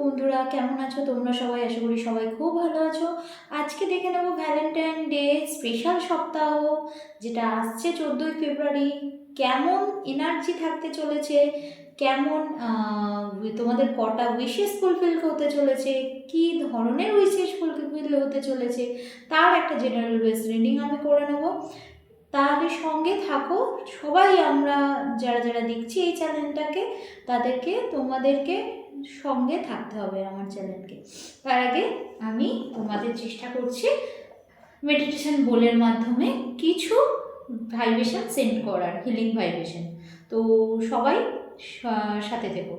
বন্ধুরা, কেমন আছো তোমরা সবাই? আশা করি সবাই খুব ভালো আছো। আজকে দেখে নেবো ভ্যালেন্টাইন ডে স্পেশাল সপ্তাহ, যেটা আসছে 14ই ফেব্রুয়ারি। কেমন এনার্জি থাকতে চলেছে, কেমন তোমাদের কটা উইশেস ফুলফিল হতে চলেছে, কি ধরনের উইশেস ফুলফিল হতে চলেছে, তার একটা জেনারেল বেস রিডিং আমি করে নেবো। তাহলে সঙ্গে থাকো সবাই। আমরা যারা যারা দেখছি এই চ্যানেলটাকে, তোমাদেরকে সঙ্গে থাকতে হবে আমার চ্যানেলকে। তার আগে আমি তোমাদের চেষ্টা করছি মেডিটেশন বোলের মাধ্যমে কিছু ভাইব্রেশন সেন্ড করার, হিলিং ভাইব্রেশন। তো সবাই সাথে থেকো।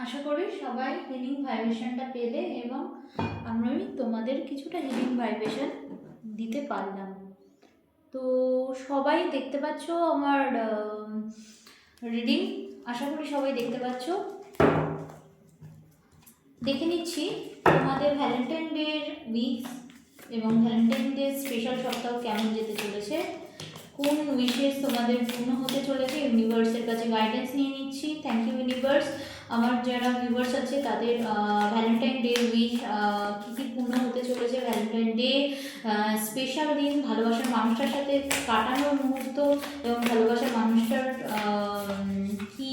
আশা করি সবাই হিলিং ভাইব্রেশনটা পেলে এবং আমি তোমাদের কিছুটা হিলিং ভাইব্রেশন দিতে পারলাম। তো সবাই দেখতে পাচ্ছ আমার রিডিং, আশা করি সবাই দেখতে পাচ্ছ। দেখে নিচ্ছি তোমাদের ভ্যালেন্টাইন ডের উইক এবং ভ্যালেন্টাইন ডে স্পেশাল সপ্তাহ কেমন যেতে চলেছে, কোন উইশেস তোমাদের পূর্ণ হতে চলেছে। ইউনিভার্সের কাছে গাইডেন্স নিয়ে নিচ্ছি। Thank you universe. আমার যারা ভিউয়ার্স আছে তাদের ভ্যালেন্টাইন ডে উইশ কী কী পূর্ণ হতে চলেছে, ভ্যালেন্টাইন ডে স্পেশাল দিন, ভালোবাসার মানুষটার সাথে কাটানোর মুহূর্ত এবং ভালোবাসার মানুষটার কী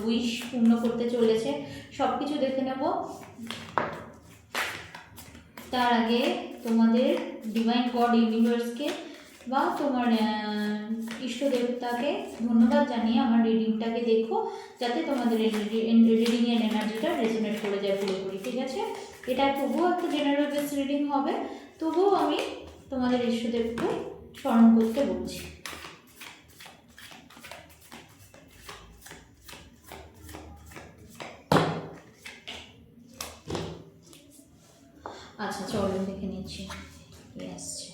উইশ পূর্ণ করতে চলেছে, সব কিছু দেখে নেব। তার আগে তোমাদের ডিভাইন গড ইউনিভার্সকে বা তোমার ইষ্ট দেবতাকে ধন্যবাদ জানিয়ে আমার রিডিংটাকে দেখো, যাতে তোমাদের রিডিংয়ের এনার্জিটা রেজোনেট করে যায় পুরোপুরি। ঠিক আছে? এটা তবুও একটা জেনারেল বেস রিডিং হবে, তবুও আমি তোমাদের ইষ্টদেবকে স্মরণ করতে বলছি। আচ্ছা, চলো দেখে নিচ্ছি কি আসছে।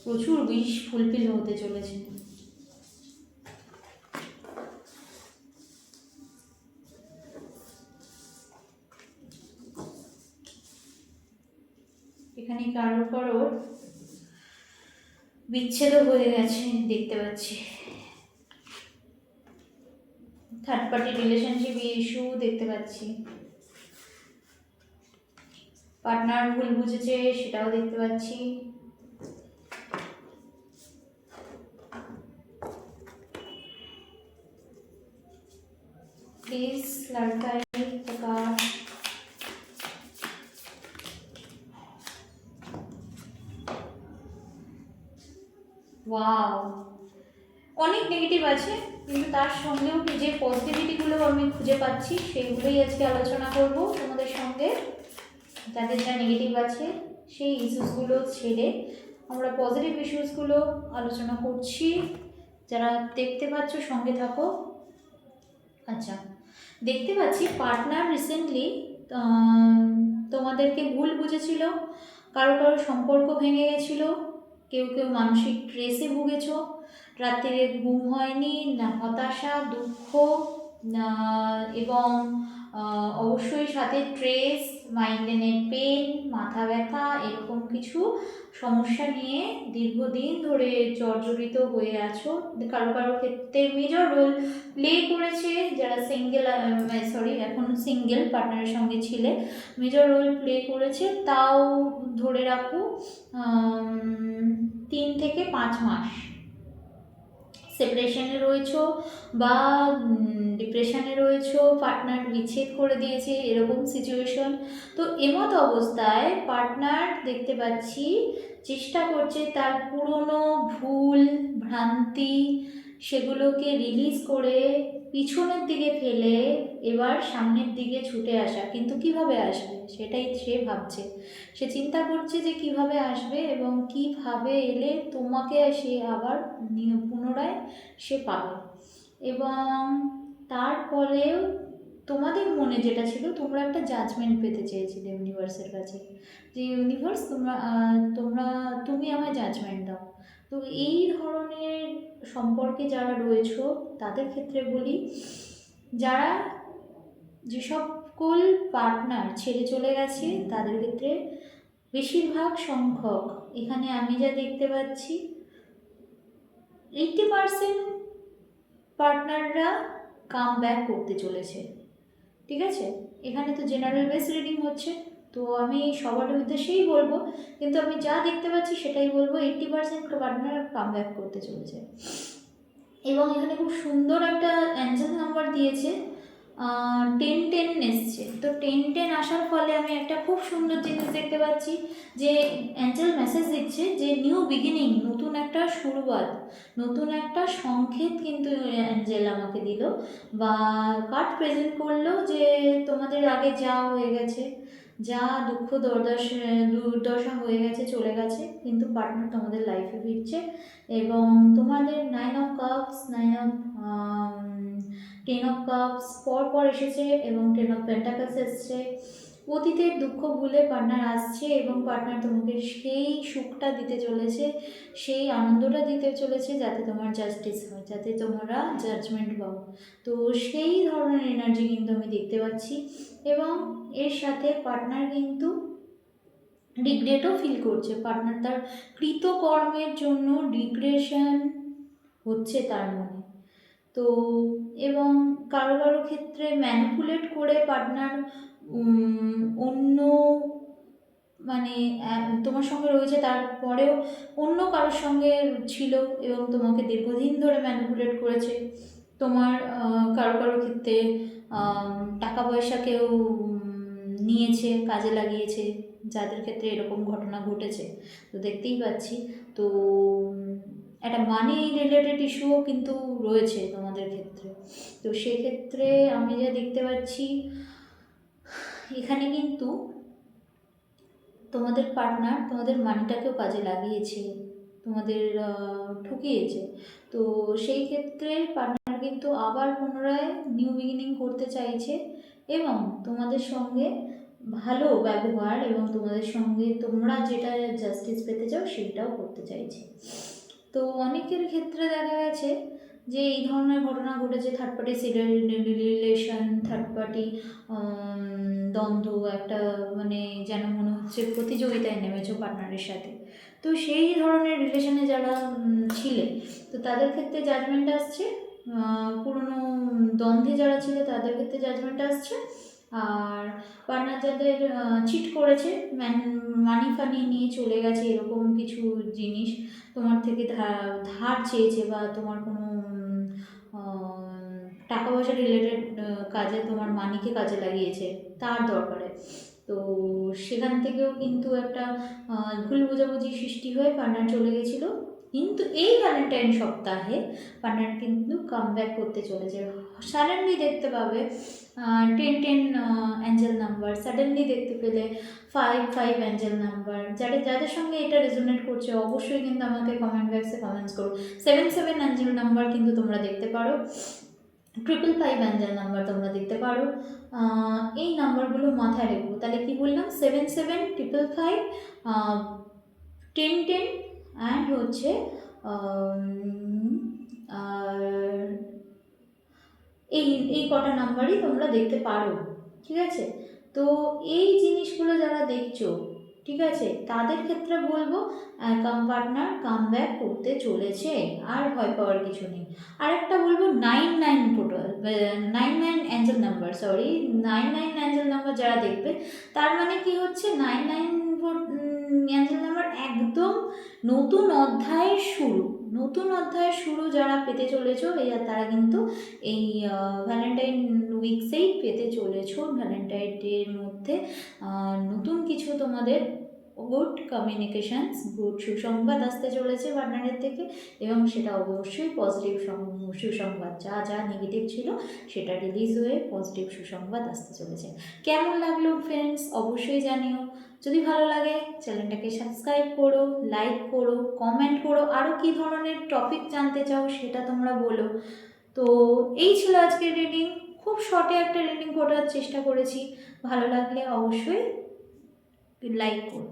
প্রচুর উইশ ফুলফিল হতে চলেছে। এখানে কারোর কারোর বিচ্ছেদও হয়ে গেছে দেখতে পাচ্ছি। থার্ড পার্টি রিলেশনশিপ ইস্যু দেখতে পাচ্ছি। পার্টনার ভুল বুঝেছে সেটাও দেখতে পাচ্ছি। प्लीज लड़का प्रकार ওয়াও, অনেক নেগেটিভ আছে, কিন্তু তার সঙ্গেও যে পজিটিভিটিগুলো আমি খুঁজে পাচ্ছি সেইগুলোই আজকে আলোচনা করব তোমাদের সঙ্গে। যাদের যা নেগেটিভ আছে সেই ইস্যুসগুলো ছেড়ে আমরা পজিটিভ ইস্যুসগুলো আলোচনা করছি। যারা দেখতে পাচ্ছ সঙ্গে থাকো। আচ্ছা, দেখতে পাচ্ছি পার্টনার রিসেন্টলি তোমাদেরকে ভুল বুঝেছিল, কারো কারো সম্পর্ক ভেঙে গেছিলো, কেউ কেউ মানসিক স্ট্রেসে ভুগেছ, রাত্রে ঘুম হয়নি, না হতাশা, দুঃখ এবং অবশ্যই সাথে ট্রেস, মাইগ্রেনের পেন, মাথা ব্যথা এরকম কিছু সমস্যা নিয়ে দীর্ঘদিন ধরে জর্জরিত হয়ে আছো। কারো কারো ক্ষেত্রে মেজর রোল প্লে করেছে, যারা সিঙ্গেল এখন সিঙ্গেল পার্টনারের সঙ্গে ছিলে, মেজর রোল প্লে করেছে। তাও ধরে রাখো 3 থেকে 5 মাস সেপারেশনে রয়েছো বা ডিপ্রেশনে রয়েছো, পার্টনার বিচ্ছেদ করে দিয়েছে, এরকম সিচুয়েশন। তো এমত অবস্থায় পার্টনার দেখতে পাচ্ছি চেষ্টা করছে তার পুরনো ভুল ভ্রান্তি সেগুলোকে রিলিজ করে পিছনের দিকে ফেলে এবার সামনের দিকে ছুটে আসা। কিন্তু কিভাবে আসবে সেটাই সে ভাবছে, সে চিন্তা করছে যে কিভাবে আসবে এবং কিভাবে এলে তোমাকে সে আবার পুনরায় সে পাবে। এবং তারপরেও তোমাদের মনে যেটা ছিল, তোমরা একটা জাজমেন্ট পেতে চেয়েছিলে ইউনিভার্সের কাছে, যে ইউনিভার্স তুমি আমায় জাজমেন্ট দাও। তো এই ধরনের সম্পর্কে যারা রয়েছো তাদের ক্ষেত্রে বলি, যারা যে সকল পার্টনার ছেড়ে চলে গেছে তাদের ক্ষেত্রে বেশিরভাগ সংখ্যক, এখানে আমি যা দেখতে পাচ্ছি 80% পার্টনাররা কাম ব্যাক করতে চলেছে। ঠিক আছে, এখানে তো জেনারেল বেস রিডিং হচ্ছে, তো আমি সবার উদ্দেশ্যেই বলবো, কিন্তু আমি যা দেখতে পাচ্ছি সেটাই বলবো। 80% পার্টনার কাম ব্যাক করতে চলেছে। এবং এখানে খুব সুন্দর একটা অ্যাঞ্জেল নাম্বার দিয়েছে, 10-10 এসছে। তো 10-10 আসার ফলে আমি একটা খুব সুন্দর জিনিস দেখতে পাচ্ছি, যে অ্যাঞ্জেল মেসেজ দিচ্ছে যে নিউ বিগিনিং, নতুন একটা শুরুয়াত, নতুন একটা সংকেত কিন্তু অ্যাঞ্জেল আমাকে দিল বা কার্ড প্রেজেন্ট করলো, যে তোমাদের আগে যা হয়ে গেছে, যা দুঃখ দুর্দশা হয়ে গেছে চলে গেছে, কিন্তু পার্টনার তোমাদের লাইফে ফিরছে। এবং তোমাদের 9 অফ কাপস, 10 অফ কাপস পর এসেছে এবং 10 অফ পেন্টাকলস এসছে। অতীতের দুঃখ ভুলে পার্টনার আসছে এবং পার্টনার তোমাকে সেই সুখটা দিতে চলেছে, সেই আনন্দটা দিতে চলেছে, যাতে তোমার জাস্টিস হয়, যাতে তোমরা জাজমেন্ট পাও। তো সেই ধরনের এনার্জি কিন্তু আমি দেখতে পাচ্ছি। এবং এর সাথে পার্টনার কিন্তু রিগ্রেটও ফিল করছে। পার্টনার তার কৃতকর্মের জন্য রিগ্রেশন হচ্ছে তার মনে। তো এবং কারো কারো ক্ষেত্রে ম্যানিপুলেট করে পার্টনার অন্য মানে তোমার সঙ্গে রয়েছে, তারপরেও অন্য কারোর সঙ্গে ছিল এবং তোমাকে দীর্ঘদিন ধরে ম্যানিপুলেট করেছে। তোমার কারো কারো ক্ষেত্রে টাকা পয়সা কেউ নিয়েছে, কাজে লাগিয়েছে, যাদের ক্ষেত্রে এরকম ঘটনা ঘটেছে। তো দেখতেই পাচ্ছি, তো একটা মানি রিলেটেড ইস্যুও কিন্তু রয়েছে তোমাদের ক্ষেত্রে। তো সেক্ষেত্রে আমি যা দেখতে পাচ্ছি, এখানে কিন্তু তোমাদের পার্টনার তোমাদের মানিটাকেও কাজে লাগিয়েছে, তোমাদের ঠকিয়েছে। তো সেই ক্ষেত্রে পার্টনার কিন্তু আবার পুনরায় নিউ বিগিনিং করতে চাইছে এবং তোমাদের সঙ্গে ভালো ব্যবহার এবং তোমাদের সঙ্গে তোমরা যেটা জাস্টিস পেতে চাও সেইটাও করতে চাইছে। তো অনেকের ক্ষেত্রে দেখা গেছে যে এই ধরনের ঘটনা ঘটেছে, third party relation, third party দ্বন্দ্ব, একটা মানে যেন মনে হচ্ছে প্রতিযোগিতায় নেমেছো পার্টনারের সাথে। তো সেই ধরনের রিলেশনে যারা ছিলে, তো তাদের ক্ষেত্রে জাজমেন্ট আসছে। পুরনো দ্বন্দ্বে যারা ছিল তাদের ক্ষেত্রে জাজমেন্ট আসছে। আর পার্টনার যাদের চিট করেছে, মানি ফানি নিয়ে চলে গেছে, এরকম কিছু জিনিস তোমার থেকে ধার চেয়েছে বা তোমার কোনো টাকা পয়সা রিলেটেড কাজে তোমার মানিকে কাজে লাগিয়েছে তার দরকারে। তো সেখান থেকেও কিন্তু একটা ভুল বোঝাবুঝি সৃষ্টি হয়ে পার্টনার চলে গেছিলো। কিন্তু এই ভ্যালেন্টাইন সপ্তাহে পার্টনার কিন্তু কাম ব্যাক করতে চলেছে। সাডেনলি দেখতে পাবে 10-10 অ্যাঞ্জেল নাম্বার, সাডেনলি দেখতে পেলে 5-5 অ্যাঞ্জেল নাম্বার। যাদের সঙ্গে এটা রেজোনেট করছে অবশ্যই কিন্তু আমাকে কমেন্ট বক্সে কমেন্টস করো। 7-7 অ্যাঞ্জেল নাম্বার কিন্তু তোমরা দেখতে পারো, 555 অ্যাঞ্জেল নাম্বার তোমরা দেখতে পারো। এই নাম্বারগুলো মাথায় রেখো। তাহলে কি বললাম, 7-7, 555, 10-10 অ্যান্ড হচ্ছে আর এই কটা নাম্বারই তোমরা দেখতে পারো। ঠিক আছে? তো এই জিনিসগুলো যারা দেখছো, ঠিক আছে, তাদের ক্ষেত্রে বলবো কাম পার্টনার কাম ব্যাক করতে চলেছে, আর ভয় পাওয়ার কিছু নেই। আরেকটা বলবো 99 total 99 Angel number, sorry 99 Angel number যারা দেখবে, তার মানে কি হচ্ছে 99 অ্যাঞ্জেল নাম্বার একদম নতুন অধ্যায়ের শুরু, নতুন অধ্যায়ের শুরু যারা পেতে চলেছো তারা কিন্তু এই ভ্যালেন্টাইন উইকসেই পেতে চলেছো। ভ্যালেন্টাইন ডের মধ্যে নতুন কিছু তোমাদের গুড কমিউনিকেশানস, গুড সুসংবাদ আসতে চলেছে পার্টনারের থেকে, এবং সেটা অবশ্যই পজিটিভ সুসংবাদ। যা যা নেগেটিভ ছিল সেটা রিলিজ হয়ে পজিটিভ সুসংবাদ আসতে চলেছে। কেমন লাগলো ফ্রেন্ডস অবশ্যই জানিও। যদি ভালো লাগে চ্যানেলটাকে সাবস্ক্রাইব করো, লাইক করো, কমেন্ট করো, আরও কী ধরনের টপিক জানতে চাও সেটা তোমরা বলো। তো এই ছিল আজকের রিডিং, খুব শর্টে একটা রিডিং করার চেষ্টা করেছি। ভালো লাগলে অবশ্যই লাইক করো।